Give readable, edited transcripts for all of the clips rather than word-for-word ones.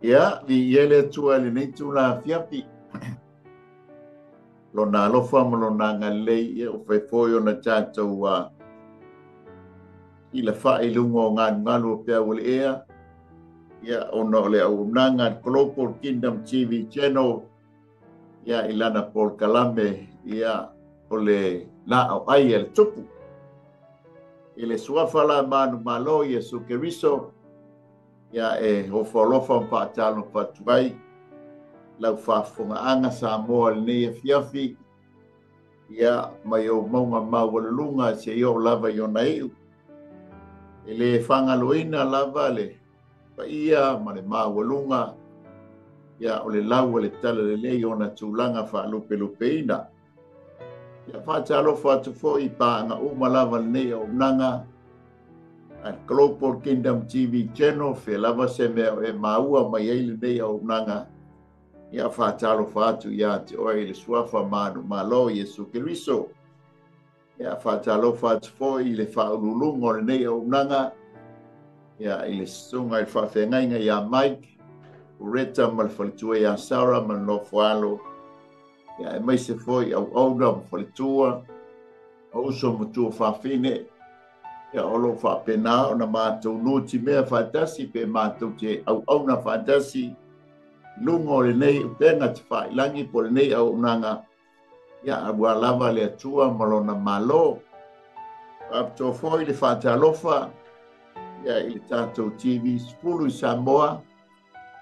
Ia di ele tua le nei tu la fiapi. Lo na lo fa mo lo na ngalei ia o fai foi ona tātou wa i la fa i lungo ngā ngalu pia wale ea. Ia ona ole au nanga Global Kingdom TV channel. Ia ilana Paul Kalame ia ole la au ai el tupu. Ile suafala manu malo Yesu Keriso. Ia e hofolofa mpatalo patuai. Lau whafunga anga sa moa le fiafi. Ia mai o maunga mawalunga se i o lava i o naiu. Ele whangaloina lava le pa ia ma le mawalunga. Ia o le lau le tala le lei o na tūlanga wha lupe lupe ina. Ia whātalo whātufo i pāanga umalava le nei o nanga. At Global Kingdom TV channel fe lava se mea e maua mai eile nei o nanga. Ia whātalo whātu ia te oi le suafa manu malo Yesu Keriso. Ia whātalo whātufo i le whaululungo le nei o nanga. Ia i le sunga i whawhengainga ia Mike. Ureta ma le whalitua ia Sarah ma no whaalo. Ia e mai se foi au auna ma whalitua. Au uso mutua whawhine. Ia olo whapena o na mātou noti mea whātasi pe mātou te au auna whātasi. Lungo le nei utenga te whailangi po le nei au unanga. Ia abua lava le atua malona malo. Apto foi le whātalofa. Ia i le tātou TV Spulu i Samoa.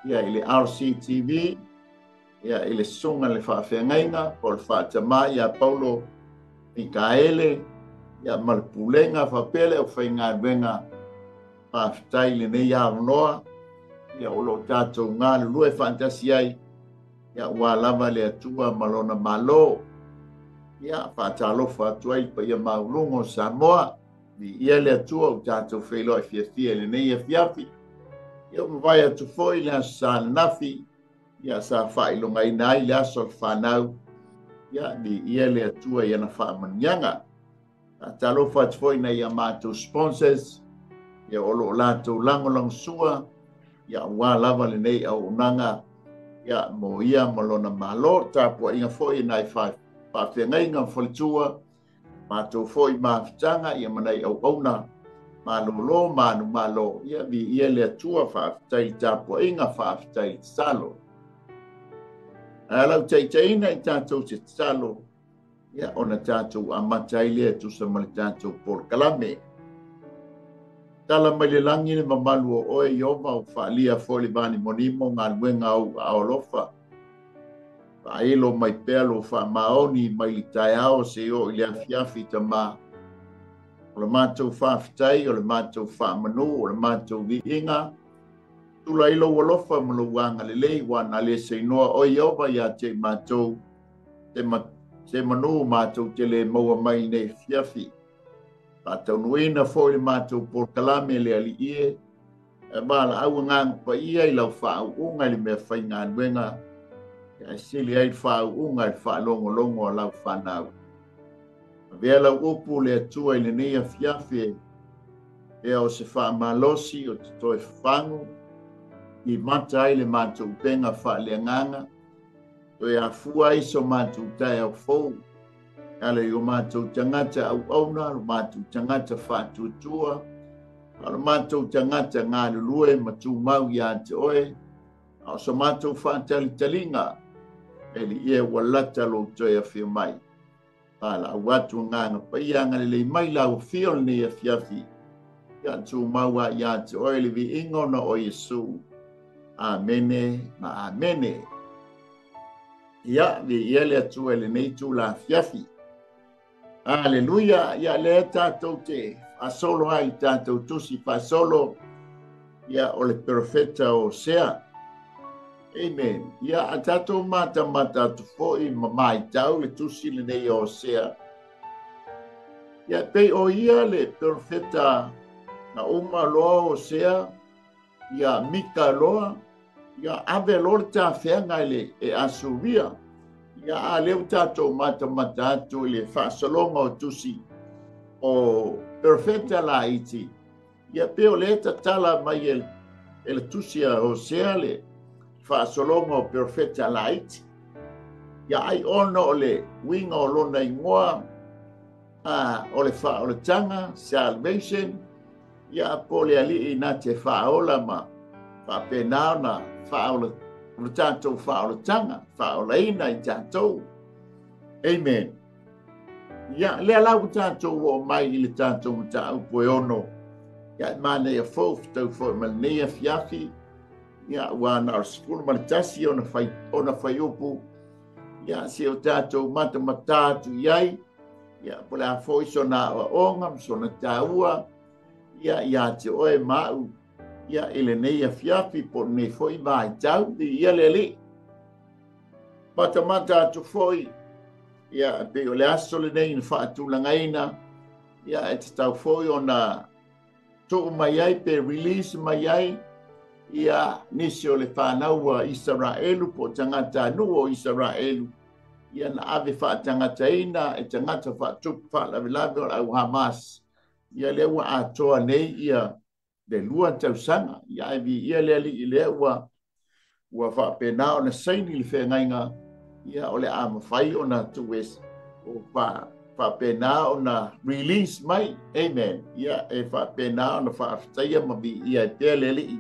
Ia i le RCTV. Ia i le sunga le whawhengainga. Po le whātama ia Paulo Mikaele. Ia malpulenga whapele o whainga wenga. Whawhitai le nei aronoa. Ia olo tātou ngā lue fantasi ai. Ia ua lava le atua malona malo. Ia whātalofa atuai pa ia maulungo Samoa. Ia le atua o tātou whailo e fiafia le nei e fiafi. Ia mawai atu foi le sa nafi. Ia sa whailonga ina ai le aso whanau. Ia ia le atua ia na whaamanianga. Talofa atu foi na ia mātou sponsors. Ia olo lātou langolang sua. Ia ua lava le nei au unanga. Ia mo ia malona malo. Tāpua inga foi na i whawhengai ngā whalitua. Mātou foi mawhitanga ia manai au auna. Malolo, manu malo. Ia vi ia le atua whawhitai tāpua inga whawhitai salo. Alau taitaina i tātou te salo. Ia ona tātou amatai lea tusa mali tātou Paul Kalame. Tala mai le langi le mamalu o oe ioma o whaalia foli vani monimo ngā luenga au aolofa. Whaelo mai pēlo whaamaoni mai li tai ao se o i lea fiafi ta mā. O le mātou whawhitai, o le mātou whaamanu, o le mātou vi inga. Tula ilo walofa mulu wanga le lei wana le se inoa o ioma ia te mātou te manu mātou te le maua mai nei fiafi. Tātou nuina fōi le mātou Paul Kalame le ali ie. E bāla au ngang pa ia i lau whaau unga le mea whai ngā nuenga. E sili ai whaau unga i whaalongo longo a lau whanau. Vea lau upu le atua i le nea fiafi. E o se whaamalosi o te toi whangu. I mata ai le mātou penga whaale nganga. Toi a fua iso mātou tai au fōu. Ala i o mātou tangata au auna, o mātou tangata whātuatua. O mātou tangata ngā lulue matu mau ia te oe. O so mātou whātali-talinga. Eli ia walata lo toi a whio mai. Ala au atu nganga pa ia ngalele mai lau whio ni a fiafi. Ia tu maua ia te oe li vi ingona o Yesu. Amene ma amene. Ia vi ia le atu ele nei tu la fiafi. Aleluia, ia le tātou te asolo ai tātou tusi fasolo. Ia o le profeta o sea. Amen. Ia a tātou mata tu foi mamai tau le tusi le nei o sea. Ia pei o ia le profeta na uma loa o sea. Ia mika loa. Ia ave lor tā whenga le e asuvia. Ia a leo tātou mata atu le whaasalonga o tusi o perfecta la iti. Ia peo le tala mai el tusi a Hosea le whaasolonga o Perfecta Light. Ia ai ona o le winga o lona ingoa o le wha o le tanga, Salvation. Ia po le ali na te whaola ma whapenao na whaola o le tātou whaola tanga, whaola ina I tātou. Amen. Ia le alau tātou o mai I le tātou mta upo e ono. Ia mane ia fof tau fo malnea fiafi. Ia wana ar skulu malitasi ona whai upu. Ia se o tātou mata matatu iai. Ia pole a foiso na o onga, msona tāua. Ia te oe mau. Ia ele nei a fiafi po ne foi mai tau. Ia le li. Mata matatu foi. Ia pe o le aso le nei na whaatulangaina. Ia e te tau foi o na tō mai ai pe release mai ai. Ia nisi o le whanau a Israelu po tangata anu o Israelu. Ia na ave whaatangata ina e tangata whaatupu whaalawilawe o au Hamas. Ia le ua atoa nei ia le lua tausanga. Ia evi ia le ali I le ua whaapenao na saini le whengainga. Ia o le amawhai o na tuwes o whaapenao na release mai. Amen. Ia e whaapenao na whaaftaia mabi ia e pēle ali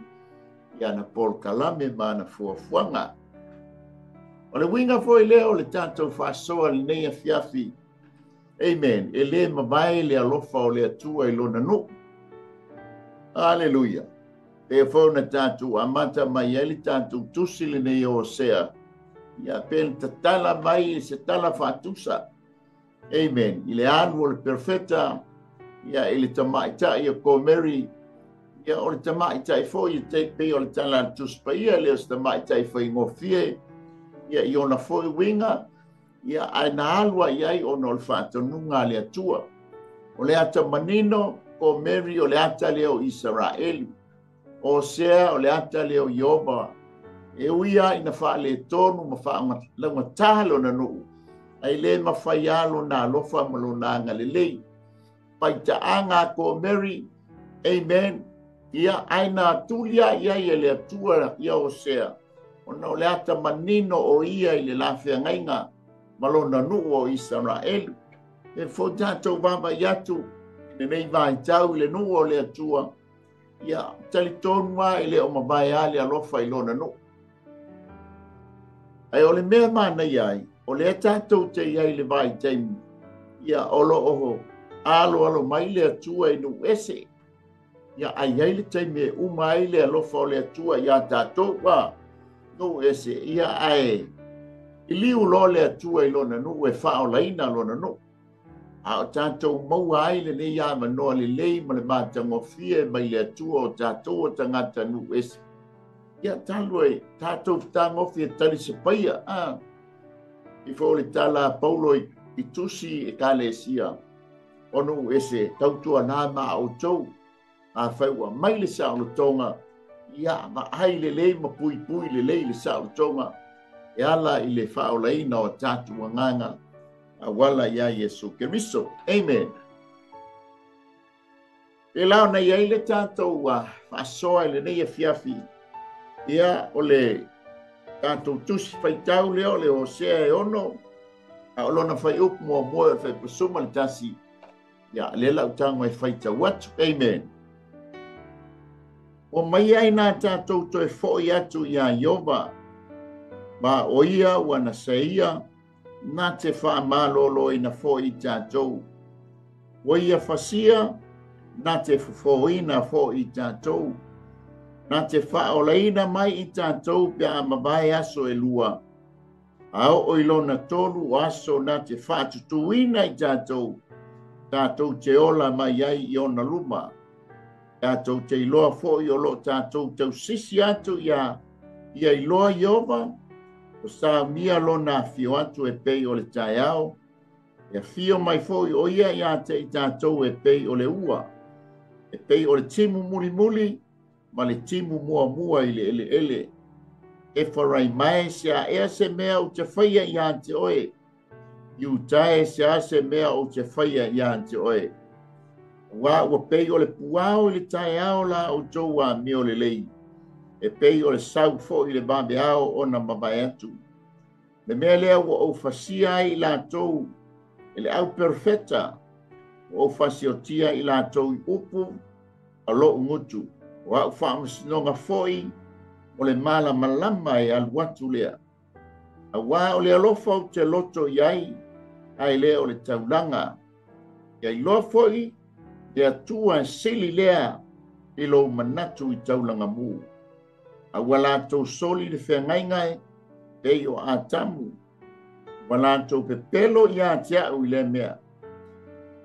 ia na Paul Kalame ma na fuafuanga. O le winga foi leo le tātou whaasoa le nei a fiafi. Amen. E le mawai le alofa o le atua I lona nu. Hallelujah. E fau na tātou amata mai ele tātou tusi le nei o sea. Ia pen tatala mai se tala whaatusa. Amen. I le anu o le perfecta. Ia ele tamaita ia ko Mary. Ia o le tamaita I fo ia te pe o le tala tuspa ia le o se tamaita I fo I ngofie. Ia I ona fo I winga. Ia ai na alua iai o no le whaatonunga le atua. O le ata manino o Mary o le ata leo Israelu. O sea o le ata leo Yoba. E uia ina wha le tonu ma wha launga tahalo na nuu. Ai le ma whaialo na alofa malonanga le lei. Paita anga ko Mary. Amen. Ia aina tulia ia ia le atua ia o sea. O na o le ata manino o ia I le lafia ngainga. Malona nuu o Israelu. E fo tātou wama iatu. Ne nei vai tau le nuu o le atua. Ia talitonua I le o mabai ale alofa I lona nuu. Ai o le mea mana iai. O le tātou te iai le vai taimu. Ia olo oho. Alo mai le atua I nu ese. Ia ai ai le taime uma ai le alofa o le atua. Ia tātou wa. Nu ese. Ia ai. I liu lo le atua I lona nu e whao laina lona nu. A o tātou maua ai le nei a manoa le lei ma le mātangofie mai le atua o tātou o tangata nu ese. Ia talue tātou tangofie tali se paia. I fo le tala Paulo I tusi e kalesia. O nu ese tautua nā ma o tau. A whaiwa mai le sa o tonga. Ia ma hai le lei ma pui le lei le sa o tonga. E ala I le whaolaina o tātu nganga a wala ia Yesu Keriso. Amen. E lao na iai le tātou whaasoa le nei a fiafi. Ia o le tātou tusi whaitau leo le o sea e ono. A olona whai upu mua mua e whai pasuma le tasi. Ia le lau tango e whaitau atu. Amen. O mai ai nā tātou toi fōi atu ia Yova. Ma o ia wana seia, nā te wha mālolo I na fo I tātou. O ia whasia, nā te whafoina fo I tātou. Nā te wha o leina mai I tātou pia a mabai aso e lua. Ao o ilona tolu aso nā te wha tutuina I tātou. Tātou te ola mai ai I ona luma. Tātou te iloa fo I olo tātou tau sisi atu ia iloa Yova. O sa mia lona fio atu e pei o le tai au. E fio mai foi o ia te I tātou e pei o le ua. E pei o le timu muli ma le timu mua I le ele. E wharai mai sea ea se mea o te whaia ia te oe. Iu tae sea se mea o te whaia ia te oe. Wa ua pei o le puao I le tai au la o tau a mi o le lei. e pei o le sau fo i le babeao o na mamae atu. Le mea lea ua o fasia i lātou e le au perfecta o fasiotia i lātou i upu a lo ngutu. Wa u whaamasinoga foi o le mala malama e aluatu lea. A wā o le alofa o te loto iai ai lea o le taulanga. Ia i loa foi e atua e sili lea i lo manatu i taulanga mu. A walatou soli le whengaingai pei o atamu. Walatou pepelo i atia u le mea.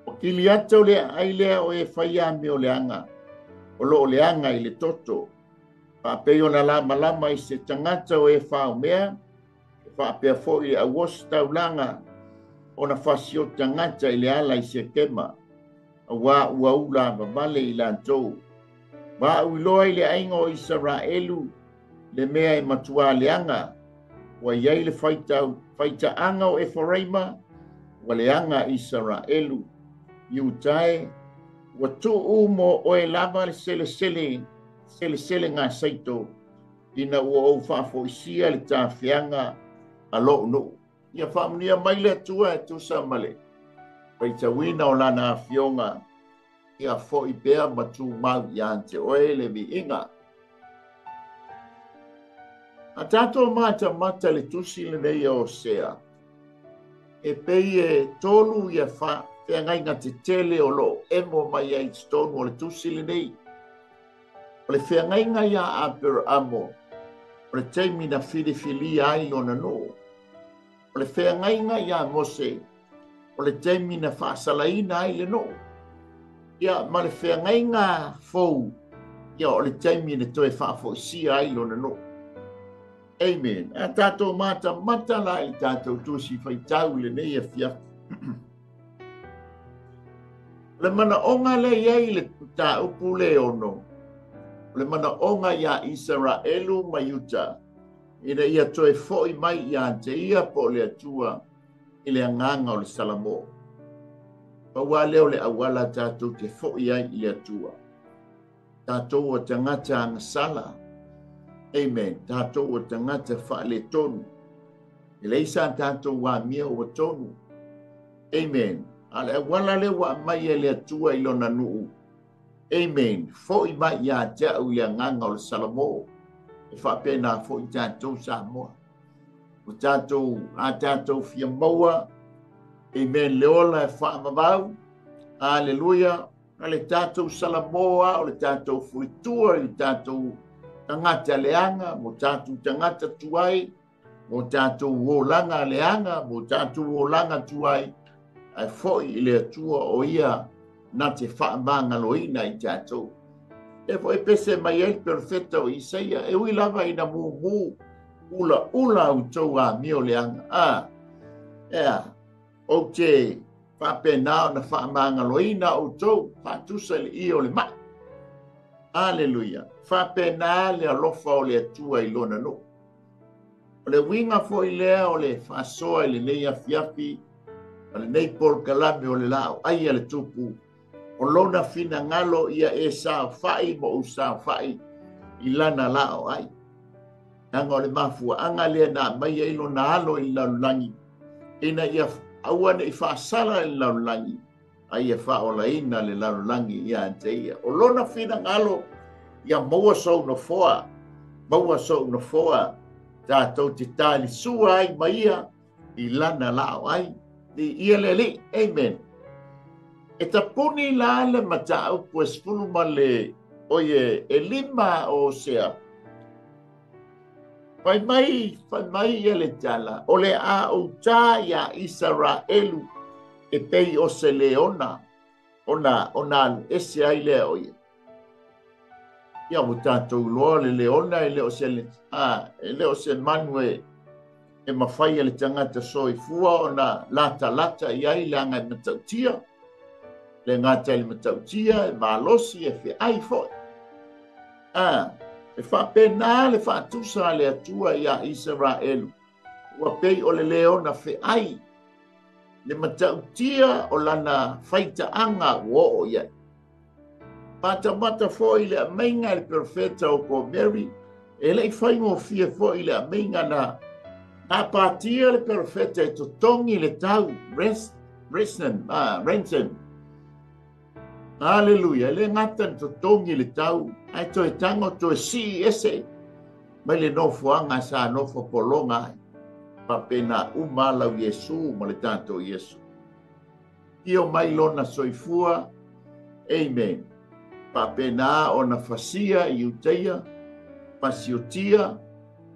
O kili atau lea ai lea o e whaia me o leanga. O lo o leanga i le toto. Pa pei o na lama i se tangata o e whao mea. Fa pe fo i a was taulanga ona fasio tangata i le ala i se kema wa ula vale i lantou wa u loa i le aingo o Israelu le mea e matua leanga wa iai le faita anga o Efraima wa leanga Israelu iutai wa tu umo o e lava le sele ngā saito ina ua o whaafoisia le tāwhianga alo no ia famnia mai le tua e tusa male pai tawina o lana fionga ia fo i bea matu mau iante o ele vi inga a tato mata le tusi le nei o sea e pei e tolu ia fa te ngai nga te tele o lo emo mai ai stone o le tusi le nei o le fea ngai nga ia aper amo o le teimi na fili ai o na no o le whea ngainga ia Mose, o le teimi na whaasalaina ai le no. Ia, ma le whea ngainga fau, ia o le teimi na toe whaafoisia ai lona no. Amen. A tātou mata la i tātou tūsi whaitau le nei a fia. Le mana onga le iai le tā upu le ono. Le mana onga ia Israelu Mayuta. Ina ia toe foi mai ia te ia po le atua i le anganga o le salamo. Paua leo le awala tātou te foi ai i le atua. Tātou o tangata angasala. Amen. Tātou o tangata wha le tonu. I le isa tātou wa mia o tonu. Amen. A le awala le wa mai e le atua i lona nuu. Amen. Foi mai ia te au i le anganga o le salamo. E whapena fo i tātou sa moa. O tātou, a tātou fia maua, amen, leola e whaamavau, aleluia, a le tātou salamoa, o le tātou fuitua, i tātou tangata leanga, mo tātou tangata tuai, mo tātou wolanga leanga, mo tātou wolanga tuai, ai fo i le atua o ia, na te whaamanga loina i tātou. E fo e pese mai el perfecta o Isaia, e ui lava ina mu ula au tau a mio leanga. O te whapena na whaamanga loina o tau, whatusa le i o le ma. Aleluia. Whapena le alofa o le atua i lona no. O le winga fo i lea o le whasoa i le neia fiafi, o le nei por kalame o le lao, ai ale tupu. O lona fina ngalo ia e sa fai mo u sa fai i lana lao ai. Nanga o le mafua anga lea na mai e ilo na alo i laulangi. Ina ia awane i whaasala i laulangi. Ai e whaola ina le laulangi ia ante ia. O lona fina ngalo ia maua sau no foa. Maua sau no foa. Tātou te tāli sua ai maia i lana lao ai. Ia le li. Amen. E tapuni la le matau pues fuluma le oye e lima o sea. Fai mai ele tala. O le a o ta ya Israelu e pei o se leona. Ona ese ai le oye. Ia o tātou loa le leona e le o se manue e mawhai le tangata soifua ona lata iai le anga matautia. Le ngata le matautia, e malosi e fe ai foi. E whapena le whatusa le atua ia Israelu. Ua pei o le leona fe ai. Le matautia o lana whaita anga wo o iai. Pata mata foi le mainga le perfeta o ko Mary. E le fai mo fia fo i le aminga na patia le perfetta e totongi le tau Renson. Hallelujah. Le ngata totongi le tau. Ai to e tango to e si ese. Mai le nofo anga sa nofo polonga. Pa pena umala Yesu mo le tanto Yesu. Io mai lona soifua. Amen. Pa pena ona fasia i uteia. Pasiotia.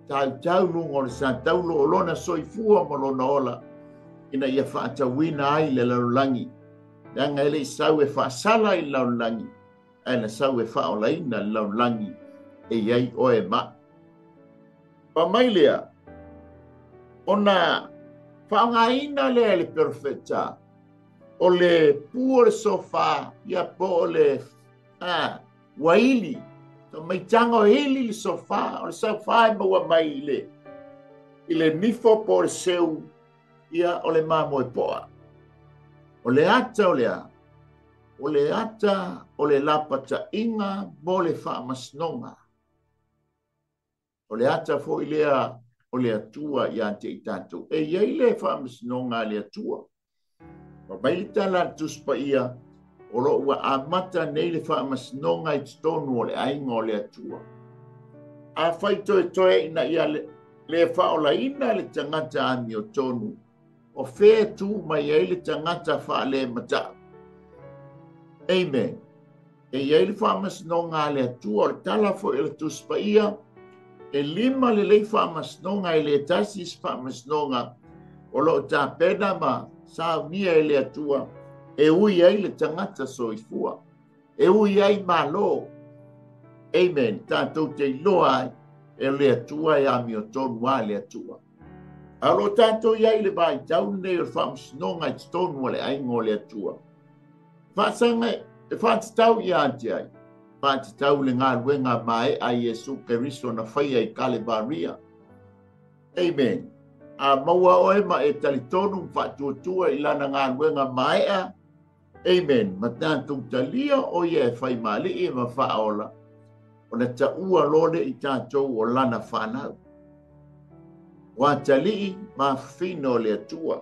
Tau lungo le sa tau lo lona soifua mo lona ola. Ina ia whaatawina ai le laulangi. Nanga ele sau e whaasala i laulangi. Aina sau e whaolaina laulangi. E iai o e ma. Pa mai lea. Ona whaongaina lea le perfecta. O le pua le sofa. Ia po o le waili. To mai tango hili le sofa. O le sofa e maua mai le. I le nifo po le seu. Ia o le mamo e poa. O le ata o lea. O le ata o le lapata inga mo le whaamasnonga. O le ata fo i lea o le atua i ante i tātou. E iei le whaamasnonga le atua. O mai tala tuspa ia o lo ua amata nei le whaamasnonga i tonu o le ainga o le atua. A whai toe ina ia le whaolaina le tangata ami o tonu. O whea tū mai ei le tangata wha le mata. Amen. E ei le whaamasnonga le atua o le tala fo e le tuspa ia. E lima le lei whaamasnonga e le tasis whaamasnonga. O lo ta pena ma sa mia e le atua. E ui ei le tangata soifua. E ui ei malo. Amen. Tātou te iloa e le atua e ami o tonu a le atua. Alo tātou iai le vai tau nei o whaamsnonga i tonu o le aingo le atua. Whaasanga e whaatitau i anti ai. Whaatitau le ngā luenga mai a Yesu Keriso na whaia i Kalevaria. Amen. A maua oe ma e talitonu whaatuatua i lana ngā luenga mai a. Amen. Ma tātou talia o ia e whai mali e ma whaola. O na ta ua lole i tātou o lana whanau. Wa tali ma fino le atua.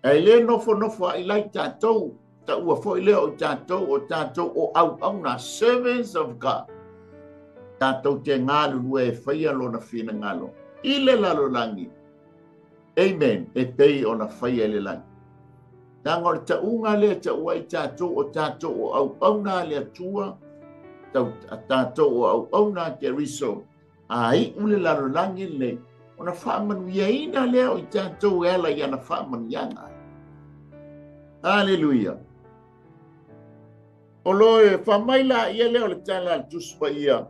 E le nofo a ilai tātou. Ta ua fo i leo tātou o au na servants of God. Tātou te ngālu lua e whaia lo na whina ngalo. I le lalo langi. Amen. E pei o na whaia le langi. Nanga o ta unga le ta ua i tātou o au na le atua. Tātou o au na ke riso. Ai ule lalo langi le. Ona whaamanu iaina leo i tātou ela i ana whaamanu ianga. Hallelujah. O loe whamaila ia leo le tala tuspa ia.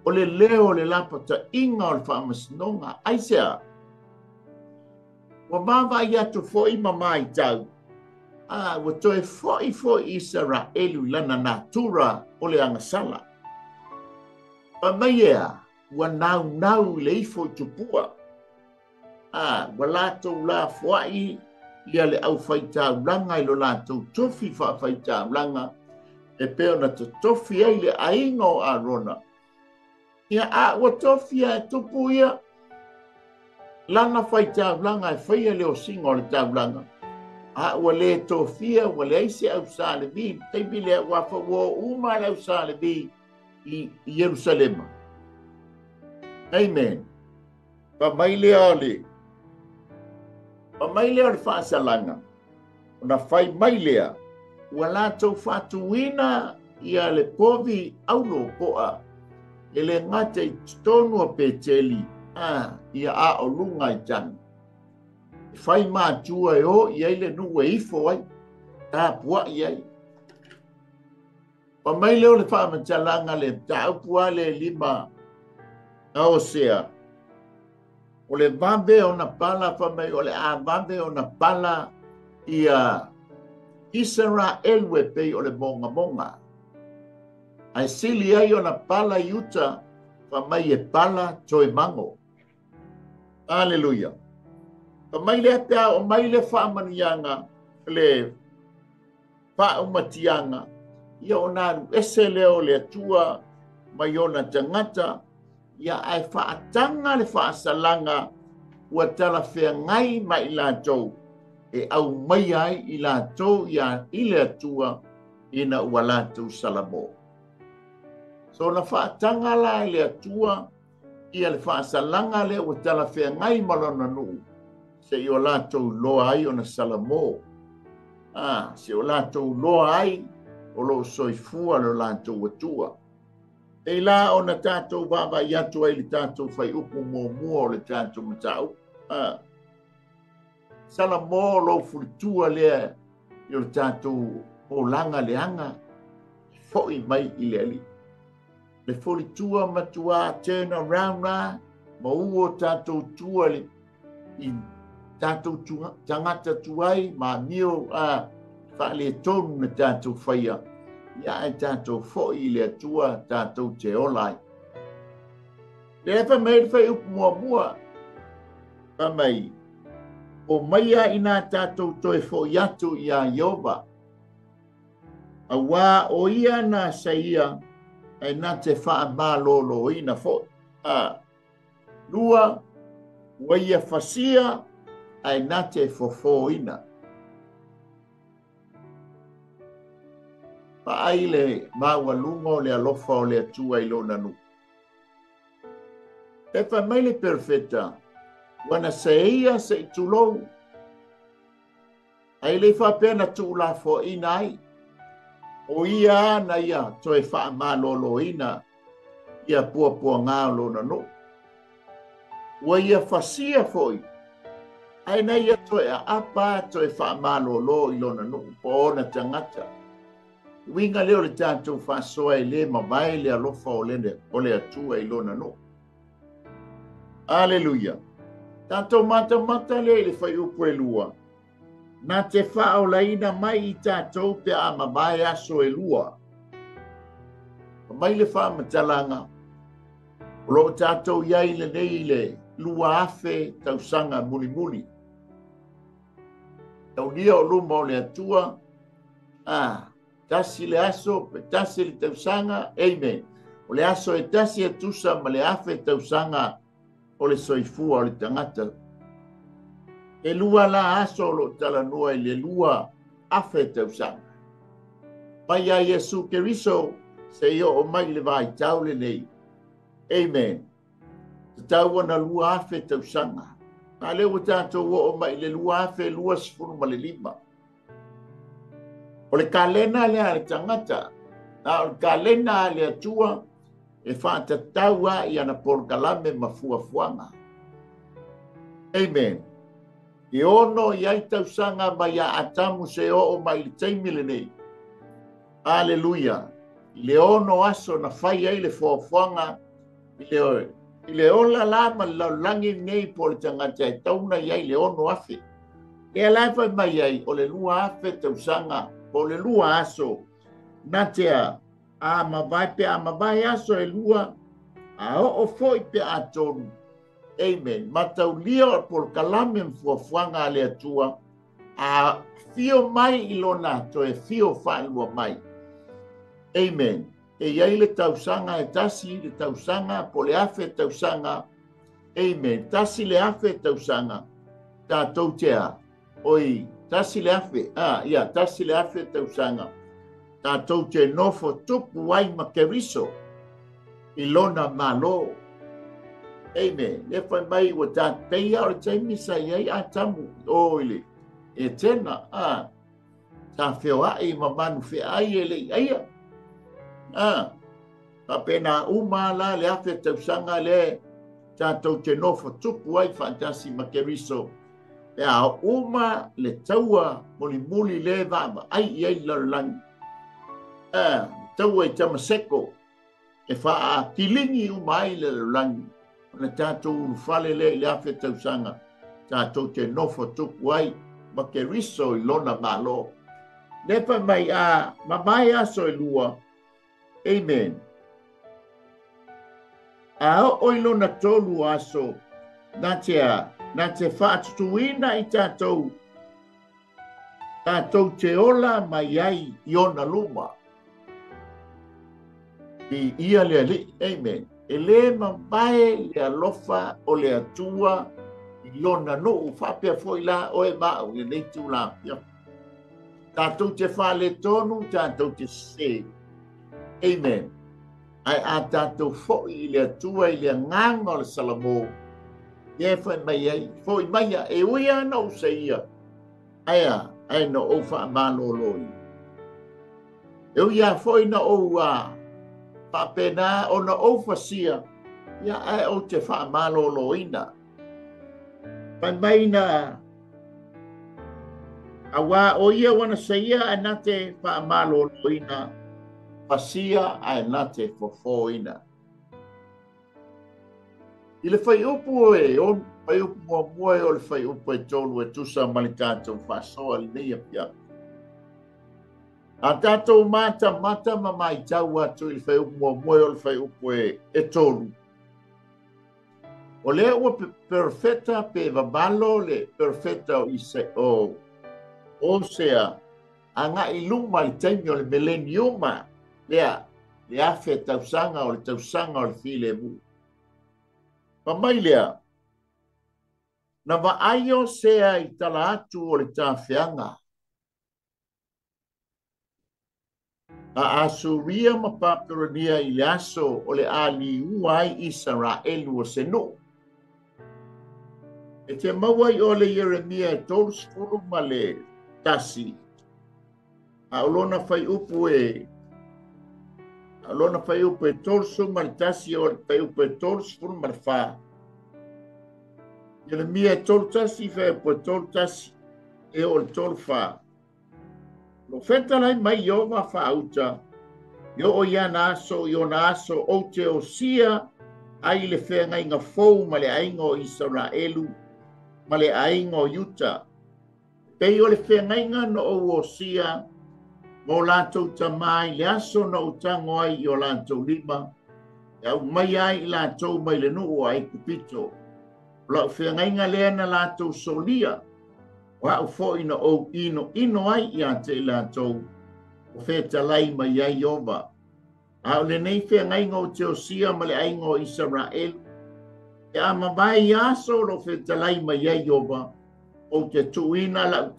O le leo le lapata inga o le whaamasnonga. Aisea. Wa mawa ia to foi mamai tau. Wa toe foi Israelu lana natura o le angasala. Pa mai ea. Wa nau le ifo tupua. Wa lato la fuai ia le au whaitau langa i lo lato tofi whaitau langa e peo na to tofi ai le aingo a rona. Ia wa tofi a tupu ia lana whaitau langa e whaia leo singo le tau langa. Wa le tofia wa le aise au salevi teipi le wafa wo uma le au salevi i Jerusalema. Amen. Pa mai lea le. Pa mai lea le whaasalanga. O na whai mai lea. Ua lātou whatuina ia le povi aulo poa. E le ngata i tonu a peteli. Ia a o lunga i tanu. Whai mātua e o ia le nua ifo ai. Tā pua i ai. Pa mai leo le whaamatalanga le taupua le lima. O sea, o le vave o na pala whamai, o le a vave o na pala ia Israel we pei o le monga. Ai sili ai o na pala iuta whamai e pala toi mango. Hallelujah. Whamai le atea o mai le whaamanianga, le whaumatianga, ia o nāru ese leo le atua mai o na tangata, ia ai whaatanga le whaasalanga ua tala whea ngai mai la tau e au mai ai i la tau ia i le atua ina ua la tau salamo. So na whaatanga la i le atua ia le whaasalanga le ua tala whea ngai malona nuu se i o la tau loa ai o na salamo. Se o la tau loa ai o lo soifua lo la tau atua. E la o na tātou wawa i atu ai le tātou whai upu mua o le tātou matau. Sala mō lo fulitua lea i o le tātou o langa leanga. Foi mai i le ali. Le fulitua matua turn around na. Ma uo tātou tua le i tātou tangata tuai. Ma mio wha le tonu na tātou whaia. Ia e tātou fōi i le atua tātou te olai. Le efa mai le whai upu mua. Pa mai. O maia i nā tātou toi fōi atu i a Iova. A wā o ia nā saia e nā te wha mālolo i na fōi. Lua, wa ia whasia e nā te fōfō ina. Pa ai le maua lungo le alofa o le atua i lona nu. E fa mai le perfeta, wana seia se i tulou. Ai le fa pena tu la fo ina ai. O ia na ia toe fa malolo ina. Ia pua ngā lona nu. Wa ia fasia foi. Ai na ia toe a apa toe fa malolo i lona nu. Po na tangata. Winga leo le tātou whasoa i le mawai le alofa o le atua i lona no. Aleluia. Tātou mata le le whai upo e lua. Nā te whao laina mai i tātou pe a mawai aso e lua. Mai le wha matalanga. Lo tātou iai le nei le lua afe tausanga muli. Tau nia o luma o le atua. Tasi le aso, tasi le tausanga, amen. O le aso e tasi e tusa ma le afe tausanga o le soifua o le tangata. E lua la aso lo talanua i le lua afe tausanga. Pai a Yesu Keriso se io o mai le vai tau le nei. Amen. Te tau ana lua afe tausanga. Ma leo tātou o mai le lua afe lua sifunu ma le lima. O le kalena lea le tangata, o le kalena le atua, e whaatataua i ana porkalame mafuafuanga. Amen. E ono i ai tausanga mai a atamu se o mai le taimile nei. Aleluia. I le ono aso na whai ai le fuafuanga, i le ola lama laulangi nei po le tangata e tauna i ai le ono afe. E alaifa mai ai o le lua afe tausanga, o le lua aso, na tea, a mawai aso e lua, a o foi pe a tonu. Amen. Matau lia o por kalame mfuafuanga le atua, a fio mai ilona to e fio whaelua mai. Amen. E iai le tausanga e tasi le tausanga, po le afe tausanga. Amen. Tasi le afe tausanga, ta tautea, oi, tasi le afe, tasi le afe tausanga. Tātou te nofo tupu wai makeriso. Ilona malo. Amen. E whai mai wa tā peia o le taimi sa iai a tamu. Oile. E tena. Tā whio ai ma manu whi ai e le aia. Ka pena uma la le afe tausanga le. Tātou te nofo tupu wai fantasi makeriso. E a uma le taua muli le vama ai iai lalangi. Taua i tamaseko. E wha kilingi umai le lalangi. Na tātou urufale le afe tausanga. Tātou te nofo tupu ai makeriso i lona malo. Nepa mai a mamai aso i lua. Amen. A o i lona tolu aso. Na te whaatutuina i tātou. Tātou te ola mai ai i ona luma. I ia le ali. Amen. e le mamae le alofa o le atua i lona no whapea foi la o e mao le nei tu la pia. Tātou te whale tonu, tātou te se. Amen. Ai a tātou foi i le atua i le nganga o le salamo. Ie whai mai ai, foi mai a e uia na o se ia. Ai no o wha amalo loi. E uia foi na o whapena o na o whasia. Ia ai o te wha amalo loina. Pai mai na awa o ia wana saia ana te wha amalo loina. Pasia ai na te fofoina. I le whai upu e o whai upu mua o le whai upu e tolu e tusa mali tātou whasoa li nei a pia. A tātou mata ma mai tau atu i le whai upu mua o le whai upu e tolu. O lea ua perfecta pe vabalo le perfecta o sea anga i luma le taimi o le mileniuma lea le afe tausanga o le tausanga o le file mu. Pa mai lea, na vaaio sea i tala atu o le tāwhianga. A asuria ma papirania i le aso o le ali uai Israelu o senu. E te mawai o le Yeremia e tolu skulu ma le tasi. A olona fai upu e tolu skulu ma le tasi o le fai upu e tolu skulu ma le wha. Yeremia e tolu tasi fai upu e tolu tasi e o le tolu wha. Lo feta lai mai yo ma wha auta. Yo o ia na aso o te o sia ai le whenga inga fou ma le ainga o Israelu. Ma le ainga o Utah. Pei o le whengainga no o sia mo lātou tamai le aso na o tango ai i o lātou lima. E au mai ai i lātou mai le nuu ai kupito. La whengainga lea na lātou solia. Wa au fo ina o ino ai i a te lātou. O wheta lai mai ai ova. Au le nei whengainga o te o sia ma le ainga o Israelu. E a mawai aso lo wheta lai mai ai ova. O te tuina la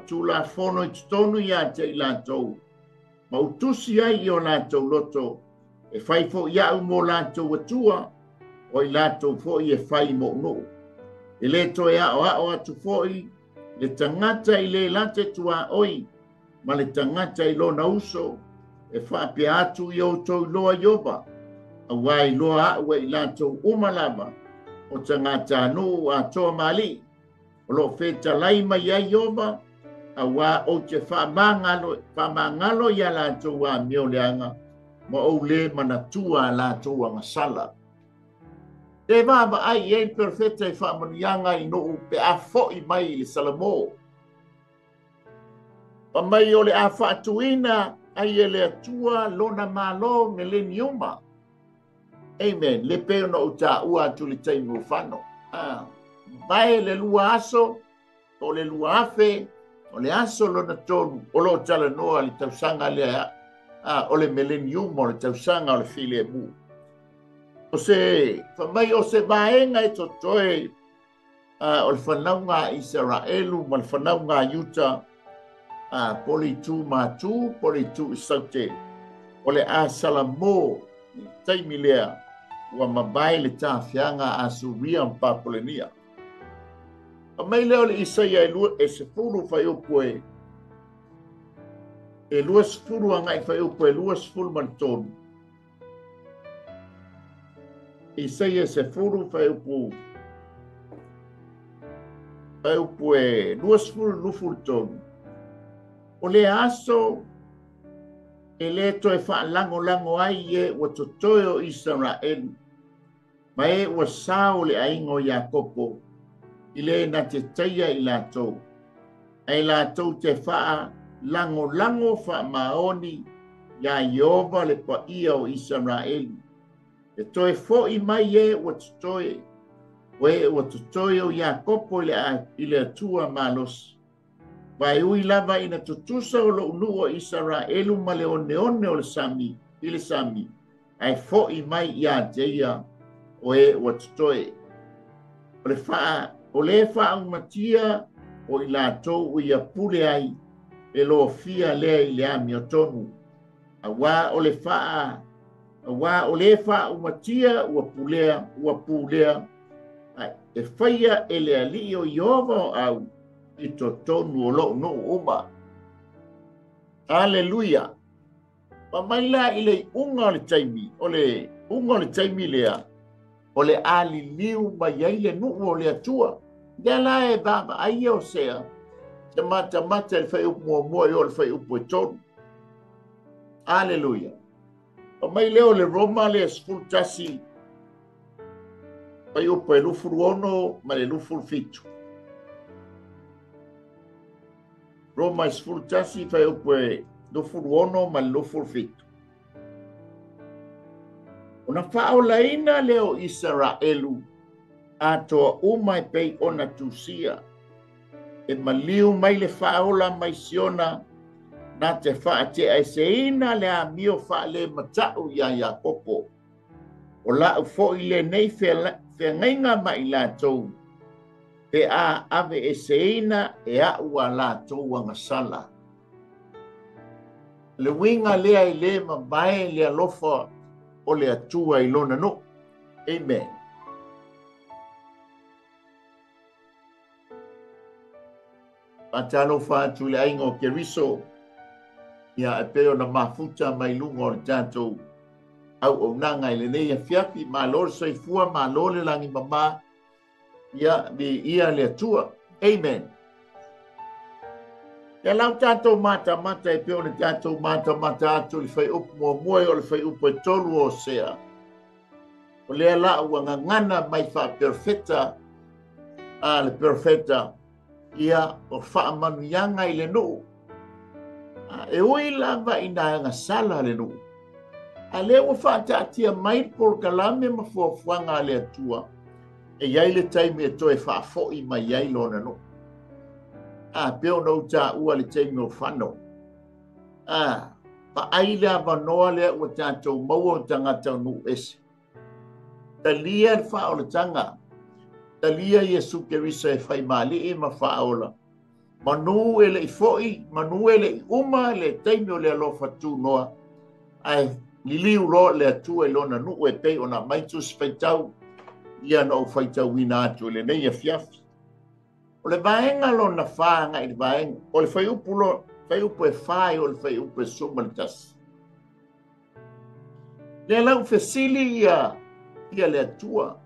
tula fono i tonu i a te lātou. Ma utusi ai i o lātou loto. E whai fo iau mo lātou atua. O i lātou fo i e whai mo no. E le to e ao atu fo i. Le tangata i le late tua oi. Ma le tangata i lona uso. E whapia atu i o tau loa ioba. A wai loa aua i lātou umalama. O tangata anu a toa mali. O lo feta lai mai ai ioba. A wā o te whamangalo i a lātou a meo leanga. Ma o le manatua a lātou a ngasala. Te vāma ai e perfecta i whamanianga i no pe a fo i mai le salamo. Pa mai o le a whaatuina ai e le atua lona malo me le niuma. Amen. Le peo no uta ua tu le taimu whano. Mai le lua aso, o le lua afe, o le aso lona tonu, o lo tala noa le tausanga lea, o le millennium o le tausanga o le file mu. O se, whamai o se maenga e to toe, o le whanaunga Israelu, ma le whanaunga Utah, poli tu matu, poli tu isaute, o le a salamo, taimi lea, ua mabai le tāwhianga a suria mpapolenia. A mai leo le Isaia e se furu whai upu e lua se furu angai whai upu e lua se furu man tonu. Isaia se furu whai upu e lua se furu lufu tonu. O le aso e le to e wha lango ai e ua totoe o Israel. Ma e ua sao le aingo Iakopo. I le na te teia i lātou. Ai lātou te wha lango wha maoni ia Iova le pa ia o Israel. E toe fo i mai e ua totoe. Ue ua totoe o Iakopo i le atua malos. Vai ui lava ina tutusa o lo unu o Israelu ma le one o le sami. I le sami. ai fo'i mai ia jeia o e ua tutoe. O le faa umatia o i lātou o ia pule ai e lo fia lea i le ami o tonu. A wā o le faa umatia ua pulea e whaia e le ali o Iova o au i to tonu o lo no uma. Aleluia. Pa mai la i le unga o le taimi, lea, o le ali liu mai ai le nuu o le atua. Ia la e baba ai o sea, te mata le whai upu mua i o le whai upu e tonu. Aleluia. Pa mai leo le Roma le skul tasi, whai upu e lufuru ono ma le lufuru fitu. Roma e skul tasi whai upu e lufuru ono ma le lufuru fitu. Ona whaolaina leo Israelu atoa umai pei ona tusia. E maliu mai le whaola mai siona na te whaate ai seina le a mio wha le matau ia Iakopo. O lau fo i le nei whea ngainga mai lātou. Pe a ave e seina e a ua lātou angasala. Le winga lea i le mabae le alofa o le atua i lona no. Amen. Patalo fatu le aingo ke riso. Ia e peo na mafuta mai lungo o tato. Au o nanga i le nei a fiapi ma lor soifua ma lor langi mama. Ia le atua. Amen. Ia lau tato mata e peo le tato mata atu li fai upu mua o le fai upu e tolu o sea. O lea la ua ngangana mai fa perfecta. Le perfecta. Ia o wha manuianga i le nuu. E ui lava i nga sala le nuu. A le ua wha taatia mai por kalame ma fuafuanga le atua. E iai le taimi e toe wha foi mai iai lona nuu. Peo no ta ua le taimi o whano. Pa aile a wanoa le ua tātou maua o tangata nuu ese. Talia le wha o le tanga. Talia Yesu Keriso e whai mali e ma whaola. Manu ele i foi, manu ele i uma le taimi o le alofa tū noa. Ai liliu lo le atua e lona nuu e pei o na maitu spetau. Ia no whaitau wina atu le nei a fiafi. O le vaenga lona whaanga i le vaenga. O le whai upu e whai o le whai upu e sumaltas. Le lau fesili ia le atua.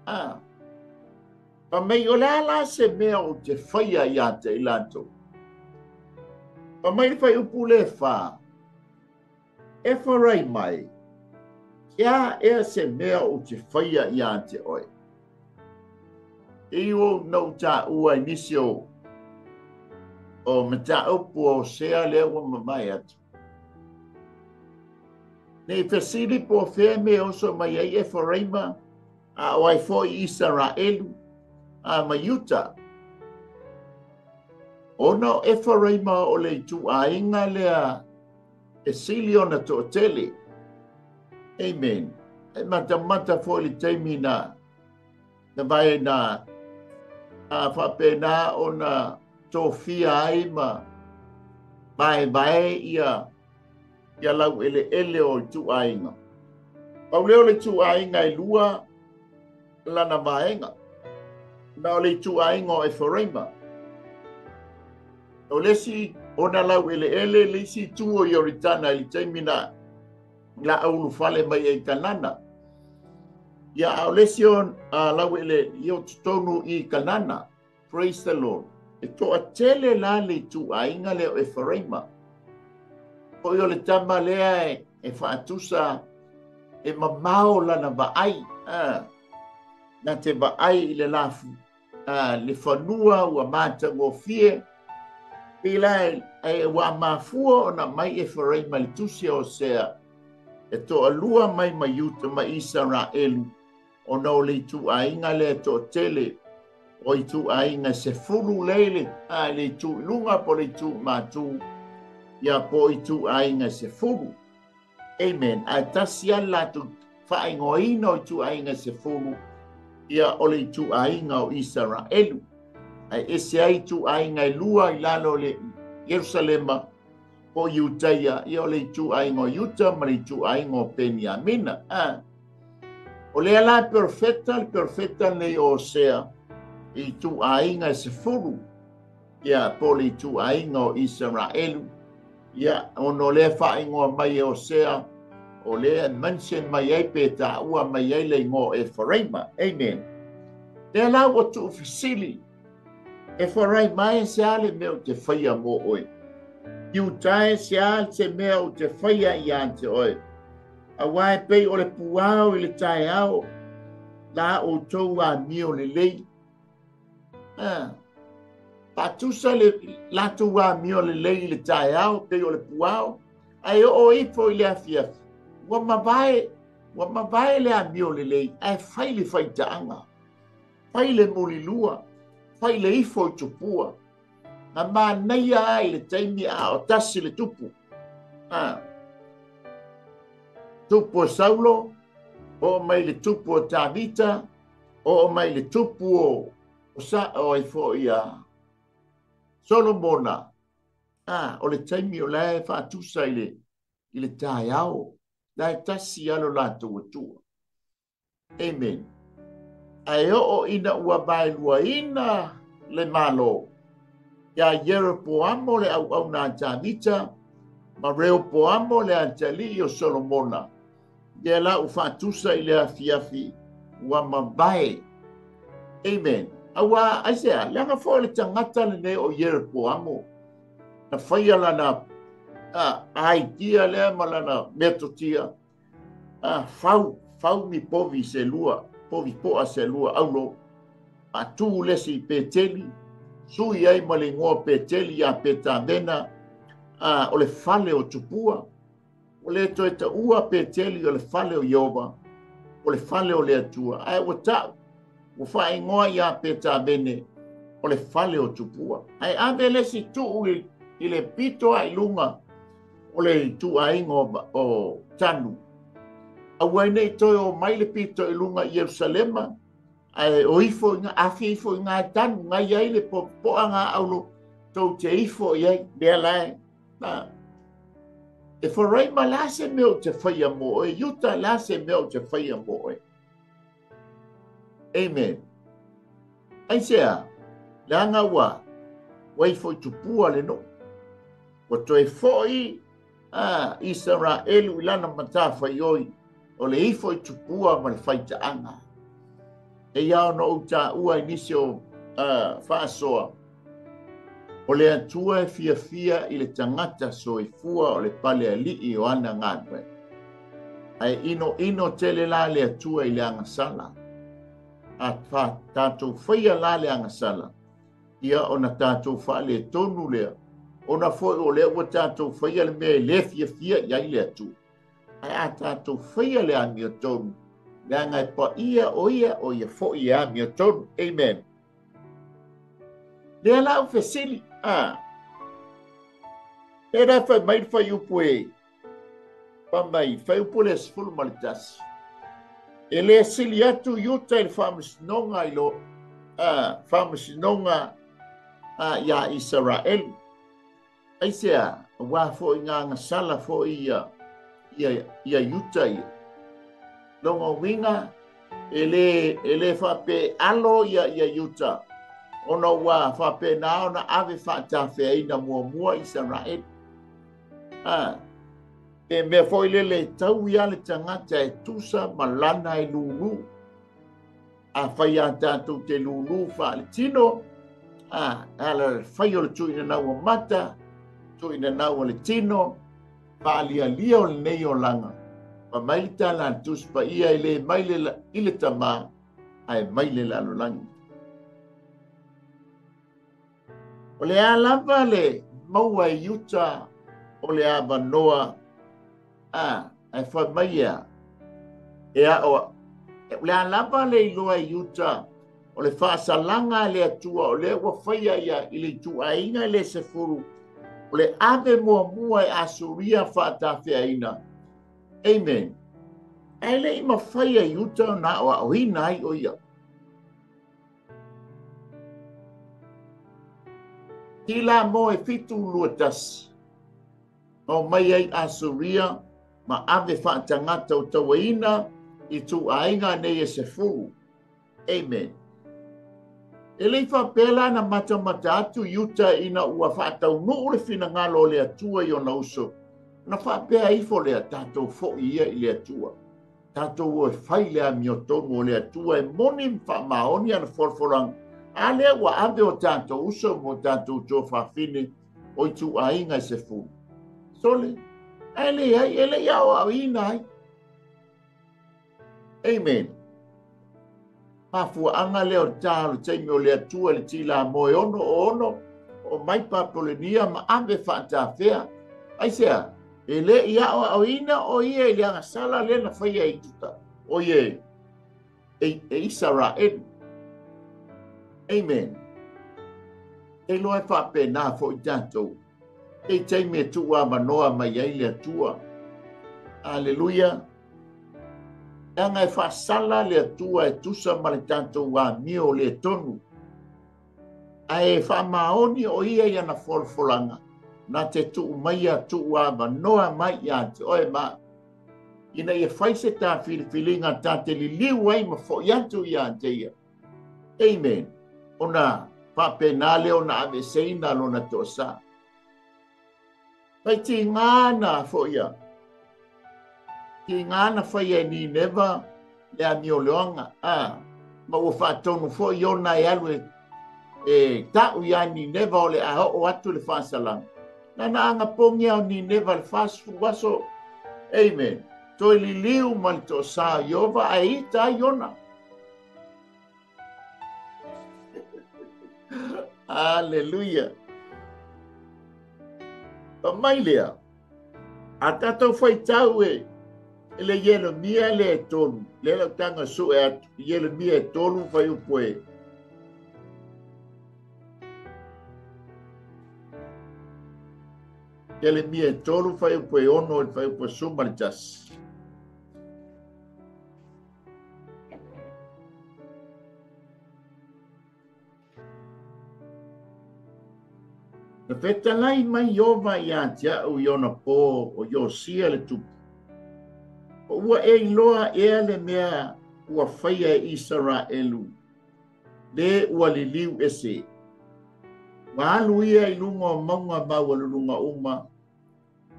Pa mei o le ala se mea o te whaia ia te i lato. Pa mai le whai upu le wha. E wharai mai. Ia ea se mea o te whaia ia te oi. Iwo nau ta ua inisio. O mata upu o sea le ua mamai atu. Nei fesili po whea me oso mai ai e wharai ma. O ai fo i Israelu. Mayuta. Ono e whareima o le tu a inga lea e sili ona to tele. Amen. E mata fo li teimi na vai na whapena ona to fia aima vai ia lau ele o tu a inga. Pau leo le tu a inga i lua lana vaenga. Na o le tu a ingo e whareima. O lesi ona lau ele lesi tu o ioritana ili taimina la aulu fale mai e kanana. Ia o lesi on lau ele io tutonu i kanana. Praise the Lord. E to a tele la le tu a inga leo e whareima. O io le tama lea e whaatusa e mamao lana vaai. Na te vaai i le lafu. Le whanua ua mata ngofie. Pila e wa mafua o na mai e wharai mai tusia o sea. E to alua mai Yuta mai Israelu. O na o le tu a inga le to tele. O i tu a inga se furu leile. Le tu lunga po le tu matu. Ia po i tu a inga se furu. Amen. A tasia la tu whaingoina o tu ainga se fulu ia ole tu ainga o Israelu. Ai ese ai tu ainga i lua i lalo le Yerusalema o Iutaia ia ole tu ainga o Iuta ma le tu ainga o Peniamina. O le ala perfecta nei o Osea i tu ainga se fulu ia po le tu ainga o Israelu. Ia ono le whaingoa mai e Osea o le mention mai ai pe ta ua mai ai le ngo e Efraima. Amen. Te ala o tu fisili Efraima e se ale meo te whaia mo oi. Iutae se ale se meo te whaia i ante oi. A wae pei o le puao i le tae ao la o tou a mio le lei. Patusa le latu wa mio le lei le tae ao pei o le puao. Ai o ifo i le afiafi. Wa mavae le a mio le lei. Ai fai le fai taanga. Fai le mulilua. Fai le ifo i tupua. Na ma neia ai le taimi a o tasi le tupu. Tupu o Saulo. O mai le tupu o Tavita. O mai le tupu o ifo i a Solomona. O le taimi o lae whaatusa i le tae ao. Lai tasi alo la tua. Amen. Ai o ina ua bailua ina le malo. Ia Yeroboamo le au na Tavita. Ma Rehoboamo le antali o Solomona. Ia la u whaatusa i le afiafi. Ua mabae. Amen. Awa aisea, leanga fo le tangata le ne o Yeroboamo. Na whaia lana aitia lea malana metotia. Fau mi povi se lua. Povi poa se lua aulo. A tu lesi peteli. Sui ai malingoa peteli a petamena. O le fale o tupua. O le to eta ua peteli o le fale o Yehova. O le fale o le atua. Ai o tau. O whae ngoa ia petamene. O le fale o tupua. Ai ave lesi tu i le pito ai lunga. O le tu aingo o tanu. Awai nei toi o mai le pito i lunga i Yerusalema. Ai o ifo inga, afi ifo inga tanu. Ngai ai le po anga aulo. Tau te ifo iai, lea lai. E Efraima la se meo te whaia mo oe. Iuta la se meo te whaia mo oe. Amen. Ai sea, le anga wa, wai foi tupua le no. O toi foi, Israelu ilana mata whai oi. O le ifo i tupua ma le whaita anga. E iao no uta ua inisio whaasoa. O le atua e fia i le tangata so i fua o le pale a lii o ana ngātwe. Ai ino tele la le atua i le angasala. A tātou whaia la le angasala. Ia o na tātou wha le tonu lea. O na foi o lea ua tātou whaia le mea le fia iai le atua. Ai a tātou whaia le amia tonu. Le angai pa ia o ia fo ia amia tonu. Amen. Le ala o fesili. E rā whai mai whai upu e. Pa mai, whai upu le sifulu malitasi. E le sili atu iuta il whamasinonga i lo. Whamasinonga ia Israel. Aisea, wā fo i ngā ngasala fo ia iuta ia. Longa winga, e le whape alo ia iuta. Ona ua whape nao na ave whaatawhea ina mua Israel. E mea foi lele tau ia le tangata e tusa malana e lulu. A whai a tātou te lulu wha le tino. Ala whai o le tuina nau o mata. Tuina nau o le tino. Wha lia o le nei o langa. Pa mai tala tus pa ia ile maile ile tama. Ai maile lalo langi. O le alava le maua i Utah o le ava noa ai whai mai ea. Le alava le iloa i Utah o le whaasalanga le atua o le ua whaia ia i le tuainga le sefuru o le ave mua i Asuria whaatawhea ina. Amen. Ai le ma fai ai uta na o hina ai o ia. Tila mo e fitu lua tasi. O mai ai Asuria, ma ave wha tangata o tawaina i tu ainga nei e se furu. Amen. E lei wha pēla na mata atu yuta ina ua wha tau nuu le fina ngalo le atua i o na uso. Na wha pēa ifo le tatou fo ia i le atua. Tatou o e whai lea miotonu o le atua e moni wha maoni ana forforang. A lea ua ave o tatou uso mo tatou tō whawhine o i tu ainga i se furu. Sole, ele ia o au inai. Amen. Mafua anga leo talo teimi o lea tua le tila moe ono o mai papolenia ma ave whaata whea. Ai sea, ele ia o au ina o ia ele anga sala le na whaia i tuta. O ie, e Israel. Amen. E loe whape nā fo i tātou. E teime tua manoa mai ai le tua. Aleluia. Anga e whasala le tua e tusa ma le tātou wā mio le tonu. A e whamaoni o ia i ana folfolanga. Na te tuu mai a tuu wā manoa mai i ate oe ma. Ina i e whaise tā whiliwhilinga tā te li liu ai ma fo i atu i ate ia. Amen. Ona whape nā leo na ave seina lona tosa. Pai ti ngana fo ia. Ti ngana whai e ni neva le a mio leonga. Ma ua whaatonu fo i ona e alu e tau ia ni neva o le a o atu le whasalang. Nana anga pongi au ni neva le whasu waso. Amen. Toi li liu man to sa iova a ita iona. Hallelujah. Mai lea, a tatou whai tau e le yelo mia le e tonu, le lau tanga su e atu, yelo mia e tonu whai upo e. Yelo mia e tonu whai upo e ono e whai upo sumaritas. Na whetalai mai iova i atia o iona pō o Iosia le tupu. O ua e iloa ea le mea ua whaia e Israelu. Le ua li liu ese. Wa alu ia i lunga o maunga maua lunga uma.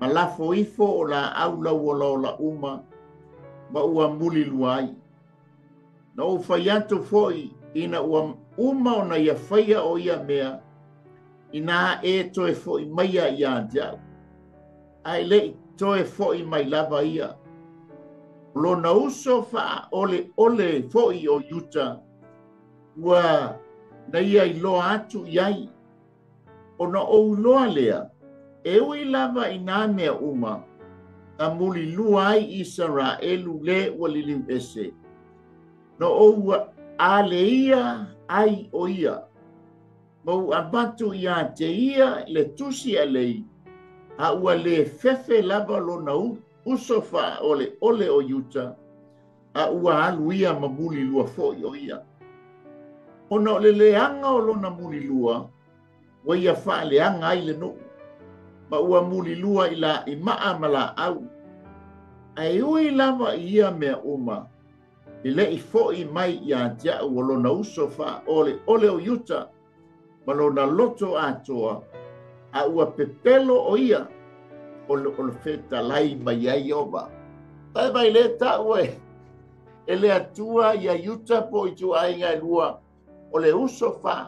Ma lafo ifo o la aula ua la uma. Ma ua muli luai. Na o whaiato foi ina ua uma o na ia whaia o ia mea. Ina e toe fo i maia i a jau. Ai le toe fo i mai lava ia. Lo na uso fa ole fo i o yuta. Ua na ia i loa atu iai. O na o loa lea. E ui lava i nā mea uma. A muli lua ai Israelu le ua liliu ese. No o ua ale ia ai o ia. Mau abatu ia te ia le tusi a lei. A ua le fefe lava lo na usofa ole o yuta. A ua alu ia ma muli lua foi o ia. Ona le leanga o lo na muli lua. Wa ia faa leanga ai le no. Ma ua muli lua ila i maa mala au. Ai ui lava ia mea uma. Ile i foi mai ia tia o lo na usofa ole o yuta. Malona loto atoa, a ua pepelo o ia, o le feta lai mai ai oba. Tai mai le ta ue, ele atua ia yuta po i tu ainga lua, o le usofa,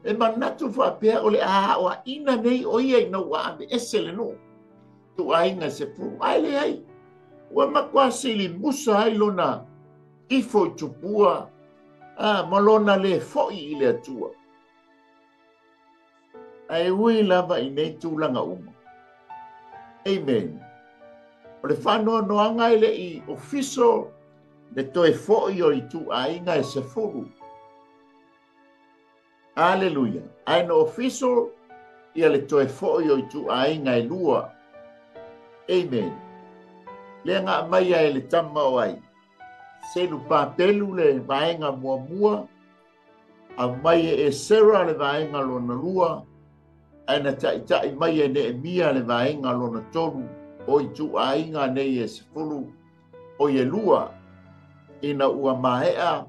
e manatu fa pia, o le o ina nei o ia ina ua esele no, tu ainga se pu, ai le ai, ua makwasi li musa ai lona, ifo i tupua, malona le foi i le atua. Ai ui lava i nei tūlanga uma. Amen. O le whanua noanga ele i ofiso le toe foi o i tu ainga e se furu. Aleluia. Ai no ofiso ia le toe foi o i tu ainga e lua. Amen. le nga mai ai le tama o ai se lu papelu le vaenga mua a mai e sera le vaenga lona lua aina tai mai e Neemia le vaenga lona tolu o i tu ainga nei e sefulu o i lua ina ua mahea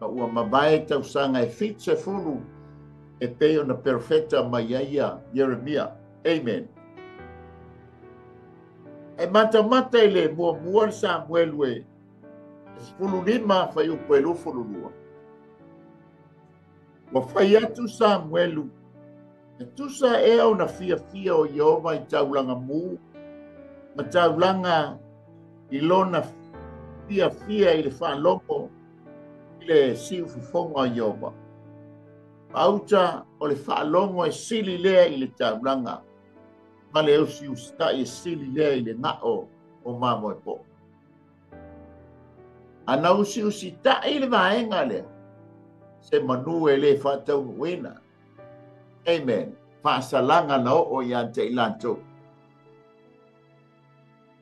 na ua mabae tausanga e fit sefulu e peo na perfecta mai aia Jeremia. Amen. E mata i le mua Samuelu e sefulu lima fai upo e lufulu lua. Wa fai atu Samuelu e tusa e au na fia o Yehova i taulanga mu ma taulanga i lona fia i le whanlopo i le siu fifonga o Yehova. Auta o le whaalongo e sili lea i le taulanga ma le au siu sta i sili lea i le ngao o mamo e po. Ana usi ta i le vaenga lea se manu e le whatau wena. Amen. Whaasalanga na o i ante i lanto.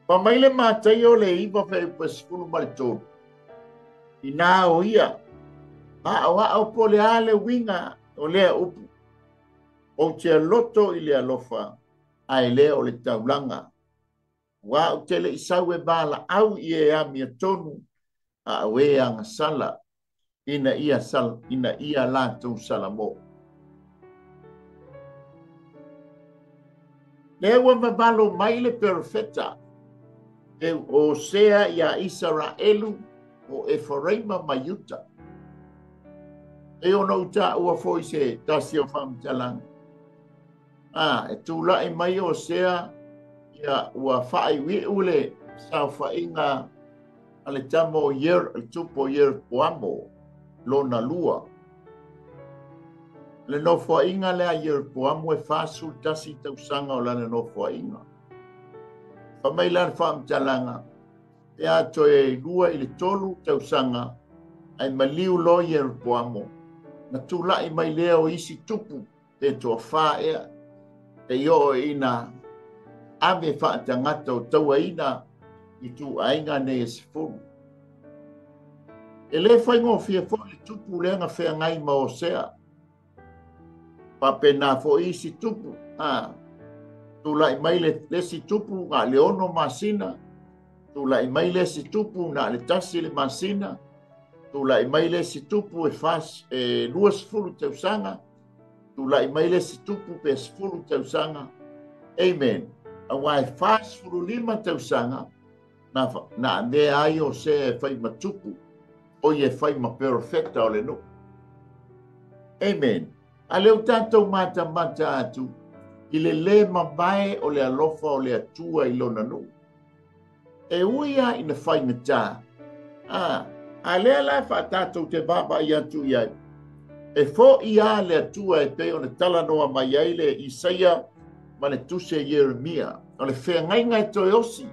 Pa mai le mātai o le iwa whai pasikulu maritonu. I nā o ia. A po le ale winga o lea upu. O tia loto i le alofa. Ai lea o le taulanga. Wa o tele isau e bala au i e amia tonu. A awe anga sala. Ina ia lantou salamo. Lewa mabalo mai le perfecta. E o sea ia Israelu o Efraima Mayuta. E ono uta ua foi se tasi o whamtalanga. E tūla e mai o sea ia ua whai wi ule sa whainga ale tamo yer, tupo yer poamo lona lua. Le no whainga lea yer poamo e whasul tasi tausanga o lana no whainga. Whamailan whamtalanga, e ato e lua i le tolu tausanga, ai maliu lo yer poamo. Na tūlai mai lea o isi tupu, e toa wha ea, e yo ina ame whaatangata o taua ina, i tu ainga ne e sefuru. E le whaingo fia fo le tupu lenga whea ngai ma o sea. Papena fo isi tupu, tula i mai le si tupu ngā leono masina, tula i mai le si tupu ngā le tasi le masina, tula i mai le si tupu e lua sifuru tausanga, tula i mai le si tupu pe sifuru tausanga. Amen. A wai fas furu lima tausanga, na me ai o se e whai matupu, o ye whai ma perfecta o le no. Amen. A leo tātou mata atu, i le mabae o le alofa o le atua i lona nu. E uia i na whai na tā. A lea lai wha tātou te baba i atu iai. E fo i a le atua e pe o na tala noa mai ai le Isaia ma le tuse Jeremia. O le whea ngai toi osi.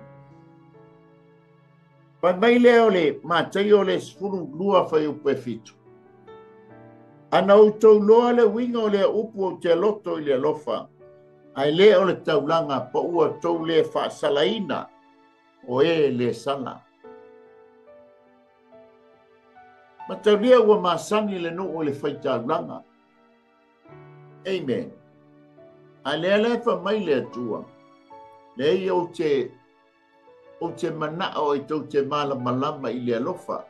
Pa mai le o le mātai o le sfuru lua whai upe fitu. Ana utou loa le winga o le upu o te loto i le alofa. Ai le o le taulanga pa ua tau le whaasalaina o e le sana. Ma tau lia ua maasani le no o le whai taulanga. Amen. Ai le wha mai le atua. Le i o te manao i tau te malama i le alofa.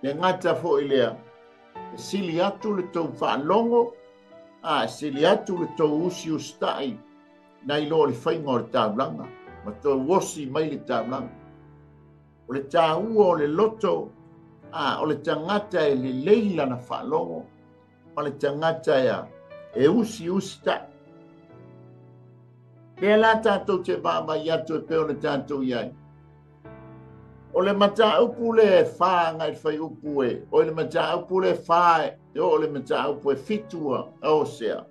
Le ngata fo i lea. Sili atu le tau whaanongo, sili atu le tau usi ustai, nai lo le whainga o le taulanga, ma tau wosi mai le taulanga. O le tāua o le loto, o le tangata e le leila na whaanongo, ma le tangata e usi ustai. Lea la tātou te mama i atu e peo na tātou iai. O le mata upu le wha ngai whai upu e. O le mata upu le wha e. O le mata upu e fitua o sea.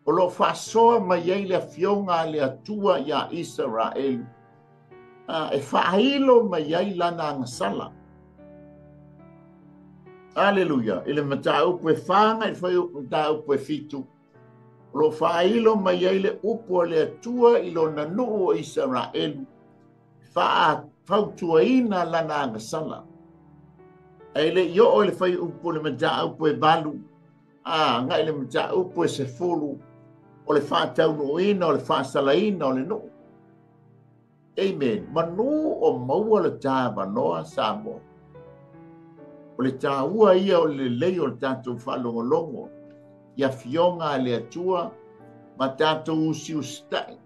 O lo wha soa mai ei le fionga le atua ia Israel. E wha hilo mai ei lana angasala. Aleluia. I le mata upu e wha ngai whai upu e fitu. O lo wha hilo mai ei le upu le atua i lo nanu o Israel. fautuaina lana agasala ai le yo o le fai upu le maja upu e balu ngai le maja upu e sefulu o le faataunuuina o le faasalaina o le nuu. Amen. Manu o maua le tāwanoa sa mo. O le tāua ia o le lei o le tātou whalongolongo. Ia fionga le atua ma tātou usiu stai.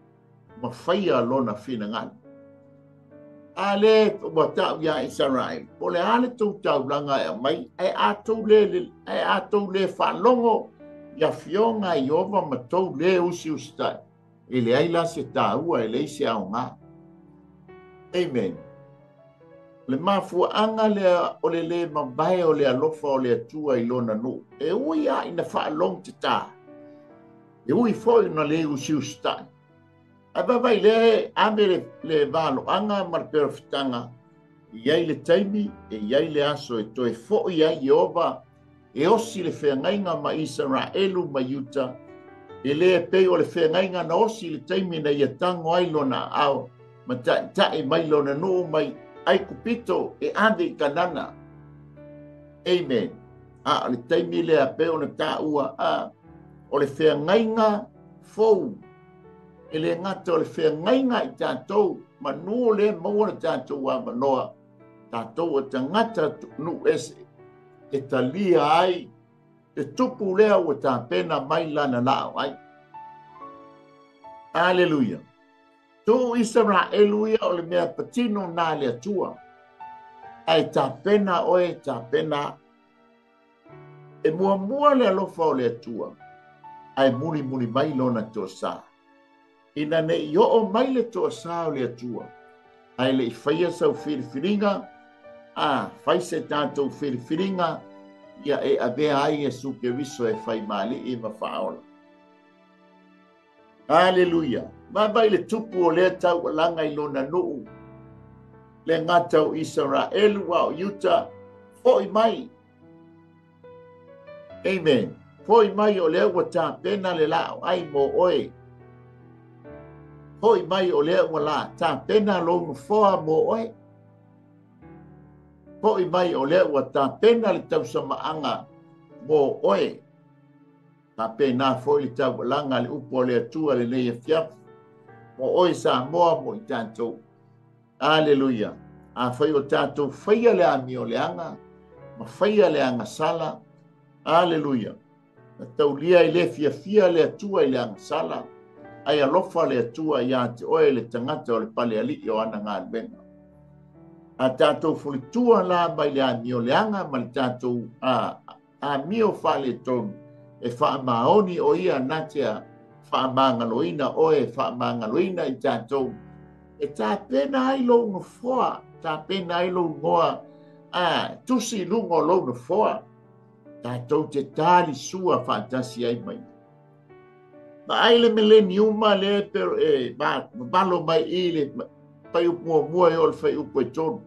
Ma whaia lona whina ngana. Ale wa tau ia Israel. O le ale tau tau langa e mai. E atou le whalongo. Ia fionga i ova ma tau le usiu stai. E le aila se tāua e le se au ngā. Amen. Le mafuanga le o le mabae o le alofa o le atua i lona nu. E ui a ina whaalong te tā. E ui foi na le usiu stai. A bavai le ame le valo anga marpero fitanga. Iai le taimi e iai le aso e toe fo iai Jehova. E osi le whengainga ma Israelu ma Yuta. E le pei o le whengainga na osi le taimi na ia tango ai lona ao. Ma tae mai lona nuu mai ai kupito e ande i kanana. Amen. Le taimi le apeo na tāua o le whengainga fou. E le ngata o le whengainga i tātou ma nuu le maua na tātou a manoa. Tātou o tangata nu ese e talia ai e tupu lea o tā pena mai lana lao ai. Hallelujah. Tu Israelu ia o le mea patino nā le atua. Ai tā pena oe, tā pena. E mua le alofa o le atua. Ai muli mai lona toa sā. Ina ne i o mai le toa sā o le atua. Ai le i whaia sau whiriwhiringa. Whai se tātou whiriwhiringa. Ia e abea ai e suke viso e whai mali i mawhaola. Hallelujah. Mabai le tupu o le tau langa i lona nuu. Le ngatau Israelu wa o Yuta. Foi mai. Amen. Foi mai o le ua tā pena le lao ai mo oe. Foi mai o le ua la tā pena lonu foa mo oe. Foi mai o le ua tā pena le tau samaanga mo oe. Tā pena foi le tau langa le upo le atua le nei e fiafu. Mo oi sa moa mo i tātou. Aleluia. A whai o tātou whaia le ami o le anga. Ma whaia le anga sala. Aleluia. Na tau lia i le fia le atua i le anga sala. Ai alofa le atua i ate oe le tangata o le pale ali o ana ngā luenga. A tātou fulitua la mai le ami o le anga. Ma le tātou a mio whale tonu. E wha maoni o ia natea. Whaamangaloina oe, whaamangaloina i tātou. E tā pena ai lo no foa, tā pena ai lo ngoa, tusi lungo lo no foa. Tātou te tāri sua whaatasi ai mai. Ma ai le mileniuma le pero balo mai i le pai upua e o le whai upo e tonu.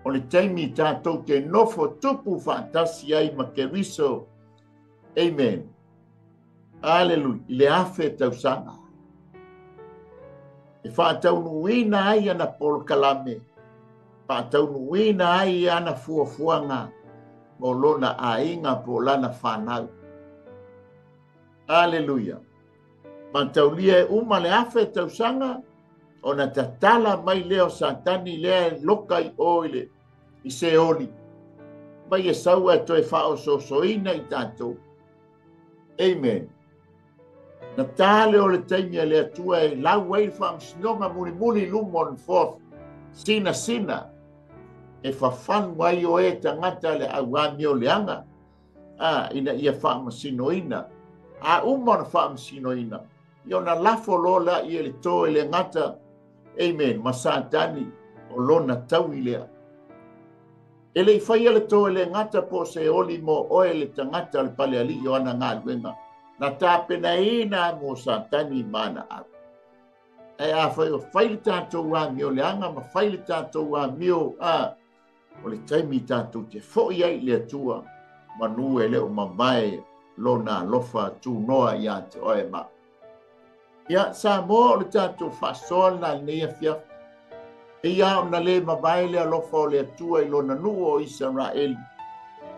O le taimi tātou ke nofo tupu whaatasi ai ma ke riso. Amen. Aleluia. Le afe tau sanga. E whaatau nuina ai ana polo kalame. Whaatau nuina ai ana fuafuanga. Mo lona a inga po lana whanau. Aleluia. Mantau lia e uma le afe tau sanga. O na tatala mai leo satani lea loka i oile. I se oli. Mai e saua to e whao sosoina i tātou. Amen. Na tale o le taimi le atua e lau wei whaam sinonga muli lumon fof. Sina. E whawhanu ai o e tangata le awami o le anga. Ina ia whaam sinoina. Umon whaam sinoina. Io na lafo lola i le to e le ngata. Amen. Masatani o lona tau i lea. E le whaia le to e le ngata po se oli mo oe le tangata le pale ali o ana ngā luenga. Na tāpena ina mo satani mana a. E a whai le tātou a mio le anga, ma whai le tātou a mio o le taimi tātou te fōi ai le atua, ma nu e leo mamae lona lofa tū noa i a te oe ma. ia Samoa o le tatou fa'asoa na lenei afiafi ia ona lē mavae le alofa o le atua i lona nuu o Isaraeli